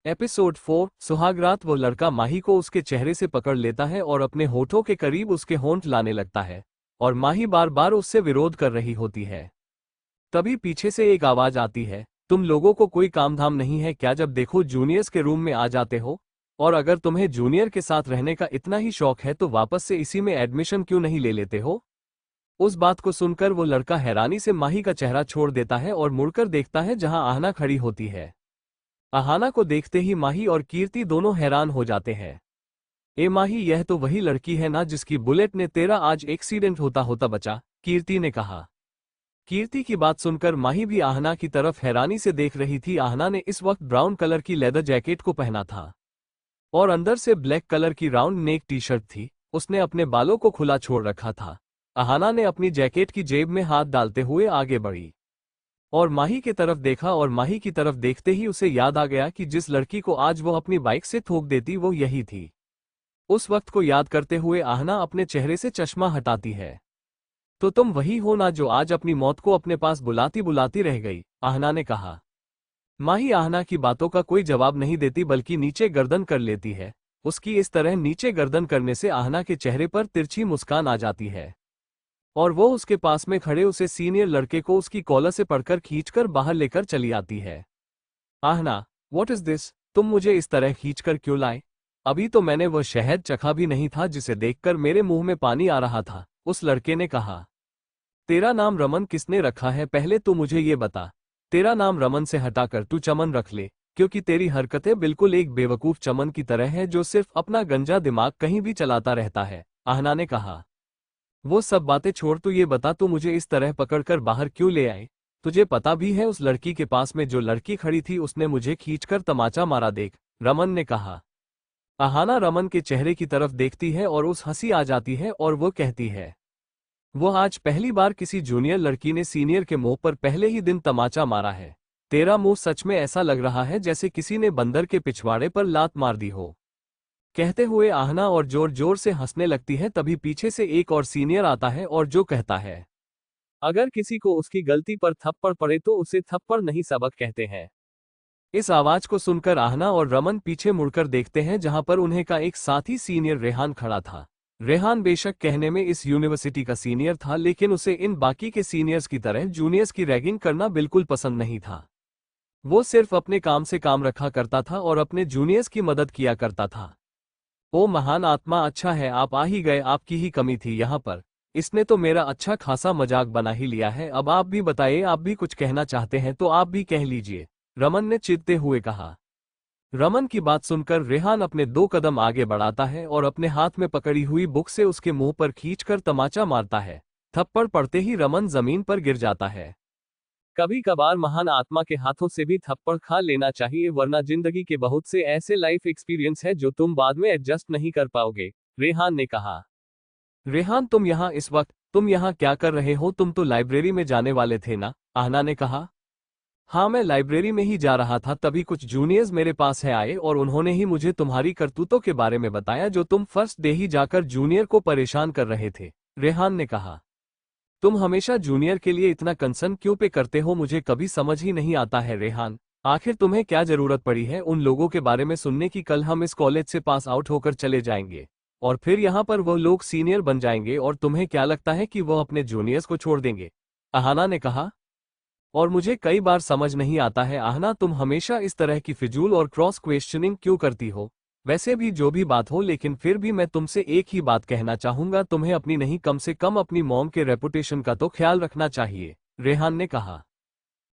Episode 4 सुहागरात। वो लड़का माही को उसके चेहरे से पकड़ लेता है और अपने होठों के करीब उसके होंठ लाने लगता है और माही बार बार उससे विरोध कर रही होती है। तभी पीछे से एक आवाज आती है, तुम लोगों को कोई काम धाम नहीं है क्या? जब देखो जूनियर्स के रूम में आ जाते हो। और अगर तुम्हें जूनियर के साथ रहने का इतना ही शौक है तो वापस से इसी में एडमिशन क्यों नहीं ले लेते हो? उस बात को सुनकर वो लड़का हैरानी से माही का चेहरा छोड़ देता है और मुड़कर देखता है जहां आहना खड़ी होती है। आहना को देखते ही माही और कीर्ति दोनों हैरान हो जाते हैं। ए माही, यह तो वही लड़की है ना जिसकी बुलेट ने तेरा आज एक्सीडेंट होता होता बचा, कीर्ति ने कहा। कीर्ति की बात सुनकर माही भी आहना की तरफ हैरानी से देख रही थी। आहना ने इस वक्त ब्राउन कलर की लेदर जैकेट को पहना था और अंदर से ब्लैक कलर की राउंड नेक टी शर्ट थी। उसने अपने बालों को खुला छोड़ रखा था। आहना ने अपनी जैकेट की जेब में हाथ डालते हुए आगे बढ़ी और माही की तरफ देखा और माही की तरफ देखते ही उसे याद आ गया कि जिस लड़की को आज वो अपनी बाइक से ठोक देती वो यही थी। उस वक्त को याद करते हुए आहना अपने चेहरे से चश्मा हटाती है। तो तुम वही हो ना जो आज अपनी मौत को अपने पास बुलाती बुलाती रह गई, आहना ने कहा। माही आहना की बातों का कोई जवाब नहीं देती बल्कि नीचे गर्दन कर लेती है। उसकी इस तरह नीचे गर्दन करने से आहना के चेहरे पर तिरछी मुस्कान आ जाती है और वो उसके पास में खड़े उसे सीनियर लड़के को उसकी कॉलर से पकड़कर खींचकर बाहर लेकर चली आती है। Aahna, what is this? तुम मुझे इस तरह खींचकर क्यों लाए? अभी तो मैंने वह शहद चखा भी नहीं था जिसे देखकर मेरे मुंह में पानी आ रहा था, उस लड़के ने कहा। तेरा नाम रमन किसने रखा है? पहले तो मुझे ये बता। तेरा नाम रमन से हटाकर तू चमन रख ले, क्योंकि तेरी हरकतें बिल्कुल एक बेवकूफ चमन की तरह है जो सिर्फ अपना गंजा दिमाग कहीं भी चलाता रहता है, आहना ने कहा। वो सब बातें छोड़, तू ये बता तू मुझे इस तरह पकड़कर बाहर क्यों ले आए? तुझे पता भी है उस लड़की के पास में जो लड़की खड़ी थी उसने मुझे खींचकर तमाचा मारा, देख, रमन ने कहा। आहना रमन के चेहरे की तरफ देखती है और उस हंसी आ जाती है और वो कहती है, वो आज पहली बार किसी जूनियर लड़की ने सीनियर के मुंह पर पहले ही दिन तमाचा मारा है। तेरा मुंह सच में ऐसा लग रहा है जैसे किसी ने बंदर के पिछवाड़े पर लात मार दी हो। कहते हुए आहना और जोर जोर से हंसने लगती है। तभी पीछे से एक और सीनियर आता है और जो कहता है, अगर किसी को उसकी गलती पर थप्पड़ पड़े तो उसे थप्पड़ नहीं सबक कहते हैं। इस आवाज को सुनकर आहना और रमन पीछे मुड़कर देखते हैं जहां पर उन्हें का एक साथी सीनियर रेहान खड़ा था। रेहान बेशक कहने में इस यूनिवर्सिटी का सीनियर था लेकिन उसे इन बाकी के सीनियर्स की तरह जूनियर्स की रैगिंग करना बिल्कुल पसंद नहीं था। वो सिर्फ अपने काम से काम रखा करता था और अपने जूनियर्स की मदद किया करता था। ओ महान आत्मा, अच्छा है आप आ ही गए, आपकी ही कमी थी यहाँ पर। इसने तो मेरा अच्छा खासा मजाक बना ही लिया है। अब आप भी बताइए, आप भी कुछ कहना चाहते हैं तो आप भी कह लीजिए, रमन ने चिढ़ते हुए कहा। रमन की बात सुनकर रेहान अपने 2 कदम आगे बढ़ाता है और अपने हाथ में पकड़ी हुई बुक से उसके मुंह पर खींचकर तमाचा मारता है। थप्पड़ पड़ते ही रमन जमीन पर गिर जाता है। कभी कभार महान आत्मा के हाथों से भी थप्पड़ खा लेना चाहिए, वरना जिंदगी के बहुत से ऐसे लाइफ एक्सपीरियंस है जो तुम बाद में एडजस्ट नहीं कर पाओगे, रेहान ने कहा। रेहान, तुम यहाँ क्या कर रहे हो? तुम तो लाइब्रेरी में जाने वाले थे ना, आहना ने कहा। हाँ, मैं लाइब्रेरी में ही जा रहा था, तभी कुछ जूनियर्स मेरे पास है आए और उन्होंने ही मुझे तुम्हारी करतूतों के बारे में बताया जो तुम फर्स्ट डे ही जाकर जूनियर को परेशान कर रहे थे, रेहान ने कहा। तुम हमेशा जूनियर के लिए इतना कंसर्न क्यों पे करते हो? मुझे कभी समझ ही नहीं आता है रेहान। आखिर तुम्हें क्या जरूरत पड़ी है उन लोगों के बारे में सुनने की? कल हम इस कॉलेज से पास आउट होकर चले जाएंगे और फिर यहाँ पर वो लोग सीनियर बन जाएंगे और तुम्हें क्या लगता है कि वो अपने जूनियर्स को छोड़ देंगे, आहना ने कहा। और मुझे कई बार समझ नहीं आता है आहना, तुम हमेशा इस तरह की फिजूल और क्रॉस क्वेश्चनिंग क्यों करती हो? वैसे भी जो भी बात हो, लेकिन फिर भी मैं तुमसे एक ही बात कहना चाहूंगा, तुम्हें अपनी नहीं कम से कम अपनी मॉम के रेपुटेशन का तो ख्याल रखना चाहिए, रेहान ने कहा।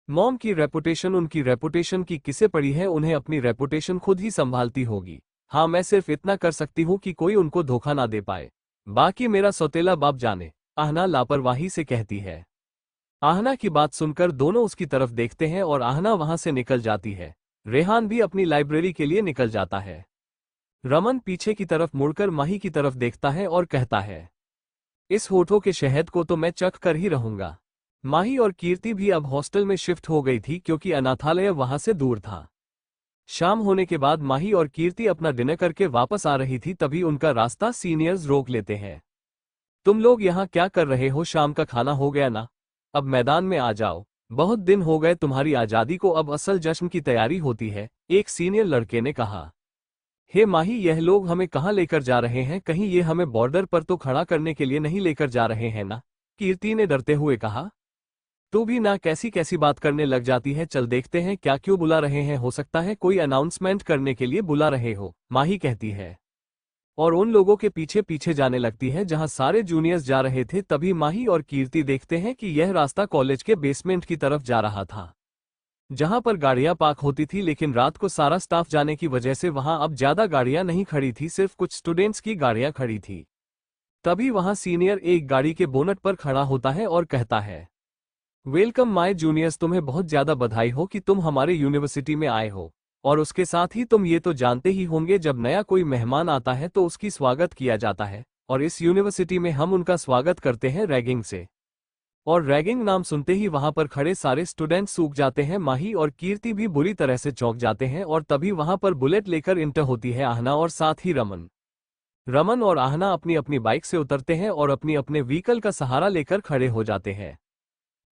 मॉम की रेपुटेशन उनकी रेपुटेशन की किसे पड़ी है? उन्हें अपनी रेपुटेशन खुद ही संभालती होगी। हाँ, मैं सिर्फ इतना कर सकती हूँ कि कोई उनको धोखा ना दे पाए, बाकी मेरा सौतेला बाप जाने, आहना लापरवाही से कहती है। आहना की बात सुनकर दोनों उसकी तरफ देखते हैं और आहना वहां से निकल जाती है। रेहान भी अपनी लाइब्रेरी के लिए निकल जाता है। रमन पीछे की तरफ मुड़कर माही की तरफ देखता है और कहता है, इस होठों के शहद को तो मैं चख कर ही रहूंगा। माही और कीर्ति भी अब हॉस्टल में शिफ्ट हो गई थी क्योंकि अनाथालय वहां से दूर था। शाम होने के बाद माही और कीर्ति अपना डिनर करके वापस आ रही थी, तभी उनका रास्ता सीनियर्स रोक लेते हैं। तुम लोग यहाँ क्या कर रहे हो? शाम का खाना हो गया ना? अब मैदान में आ जाओ, बहुत दिन हो गए तुम्हारी आजादी को, अब असल जश्न की तैयारी होती है, एक सीनियर लड़के ने कहा। हे माही, यह लोग हमें कहाँ लेकर जा रहे हैं? कहीं ये हमें बॉर्डर पर तो खड़ा करने के लिए नहीं लेकर जा रहे हैं ना? कीर्ति ने डरते हुए कहा। तू भी ना कैसी कैसी बात करने लग जाती है, चल देखते हैं क्या क्यों बुला रहे हैं, हो सकता है कोई अनाउंसमेंट करने के लिए बुला रहे हो, माही कहती है। और उन लोगों के पीछे पीछे जाने लगती है जहां सारे जूनियर्स जा रहे थे। तभी माही और कीर्ति देखते हैं कि यह रास्ता कॉलेज के बेसमेंट की तरफ जा रहा था, जहां पर गाड़ियां पार्क होती थी, लेकिन रात को सारा स्टाफ जाने की वजह से वहां अब ज्यादा गाड़ियां नहीं खड़ी थी, सिर्फ कुछ स्टूडेंट्स की गाड़ियां खड़ी थी। तभी वहां सीनियर एक गाड़ी के बोनट पर खड़ा होता है और कहता है, वेलकम माय जूनियर्स, तुम्हें बहुत ज्यादा बधाई हो कि तुम हमारे यूनिवर्सिटी में आए हो। और उसके साथ ही तुम ये तो जानते ही होंगे, जब नया कोई मेहमान आता है तो उसकी स्वागत किया जाता है, और इस यूनिवर्सिटी में हम उनका स्वागत करते हैं रैगिंग से। और रैगिंग नाम सुनते ही वहां पर खड़े सारे स्टूडेंट सूख जाते हैं। माही और कीर्ति भी बुरी तरह से चौंक जाते हैं, और तभी वहां पर बुलेट लेकर इंटर होती है आहना और साथ ही रमन। रमन और आहना अपनी अपनी बाइक से उतरते हैं और अपनी अपने व्हीकल का सहारा लेकर खड़े हो जाते हैं।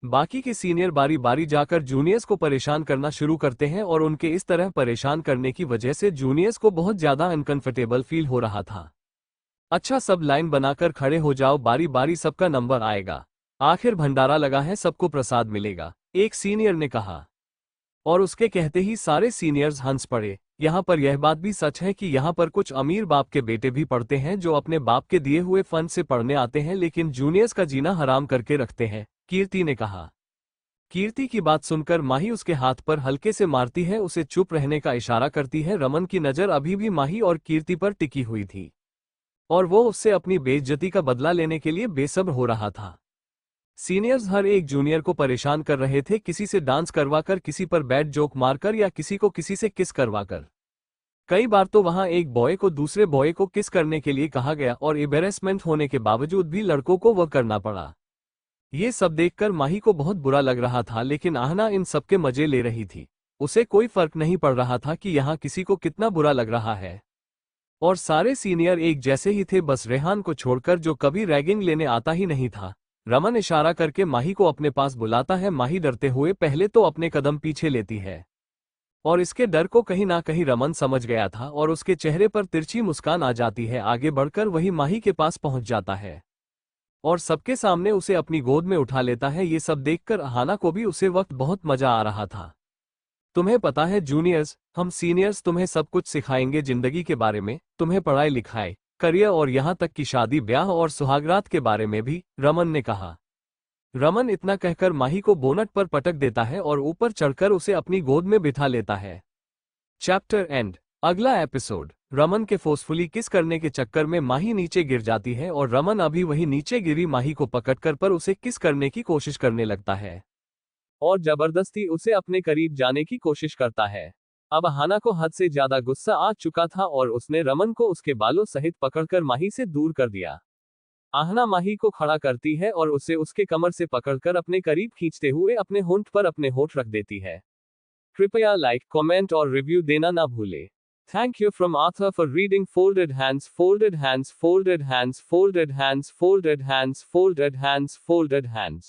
बाकी के सीनियर बारी बारी जाकर जूनियर्स को परेशान करना शुरू करते हैं, और उनके इस तरह परेशान करने की वजह से जूनियर्स को बहुत ज्यादा अनकंफर्टेबल फील हो रहा था। अच्छा, सब लाइन बनाकर खड़े हो जाओ, बारी बारी सबका नंबर आएगा, आखिर भंडारा लगा है, सबको प्रसाद मिलेगा, एक सीनियर ने कहा। और उसके कहते ही सारे सीनियर्स हंस पड़े। यहाँ पर यह बात भी सच है कि यहाँ पर कुछ अमीर बाप के बेटे भी पढ़ते हैं, जो अपने बाप के दिए हुए फंड से पढ़ने आते हैं, लेकिन जूनियर्स का जीना हराम करके रखते हैं, कीर्ति ने कहा। कीर्ति की बात सुनकर माही उसके हाथ पर हल्के से मारती है, उसे चुप रहने का इशारा करती है। रमन की नजर अभी भी माही और कीर्ति पर टिकी हुई थी, और वो उससे अपनी बेइज्जती का बदला लेने के लिए बेसब्र हो रहा था। सीनियर्स हर एक जूनियर को परेशान कर रहे थे, किसी से डांस करवाकर, किसी पर बैड जोक मारकर, या किसी को किसी से किस करवाकर। कई बार तो वहां एक बॉय को दूसरे बॉय को किस करने के लिए कहा गया, और एम्बैरेसमेंट होने के बावजूद भी लड़कों को वह करना पड़ा। ये सब देखकर माही को बहुत बुरा लग रहा था, लेकिन आहना इन सबके मजे ले रही थी। उसे कोई फर्क नहीं पड़ रहा था कि यहाँ किसी को कितना बुरा लग रहा है। और सारे सीनियर एक जैसे ही थे, बस रेहान को छोड़कर, जो कभी रैगिंग लेने आता ही नहीं था। रमन इशारा करके माही को अपने पास बुलाता है। माही डरते हुए पहले तो अपने कदम पीछे लेती है, और इसके डर को कहीं ना कहीं रमन समझ गया था, और उसके चेहरे पर तिरछी मुस्कान आ जाती है। आगे बढ़कर वही माही के पास पहुंच जाता है, और सबके सामने उसे अपनी गोद में उठा लेता है। ये सब देखकर अहाना को भी उसे वक्त बहुत मजा आ रहा था। तुम्हें पता है जूनियर्स, हम सीनियर्स तुम्हें सब कुछ सिखाएंगे जिंदगी के बारे में, तुम्हें पढ़ाई लिखाई, करियर, और यहाँ तक कि शादी ब्याह और सुहागरात के बारे में भी, रमन ने कहा। रमन इतना कहकर माही को बोनट पर पटक देता है और ऊपर चढ़कर उसे अपनी गोद में बिठा लेता है। Chapter and. अगला एपिसोड। रमन के फोर्सफुली किस करने के चक्कर में माही नीचे गिर जाती है, और रमन अभी वही नीचे गिरी माही को पकड़कर पर उसे किस करने की कोशिश करने लगता है, और जबरदस्ती उसे अपने करीब जाने की कोशिश करता है। अब हाना को हद से ज्यादा गुस्सा आ चुका था, और उसने रमन को उसके बालों सहित पकड़कर माही से दूर कर दिया। आहना माही को खड़ा करती है और उसे उसके कमर से पकड़कर अपने करीब खींचते हुए अपने होंठ पर अपने होंठ रख देती है। कृपया लाइक, कमेंट और रिव्यू देना ना भूले। Thank you from Arthur for reading Folded Hands, Folded Hands, Folded Hands, Folded Hands, Folded Hands, Folded Hands, Folded Hands.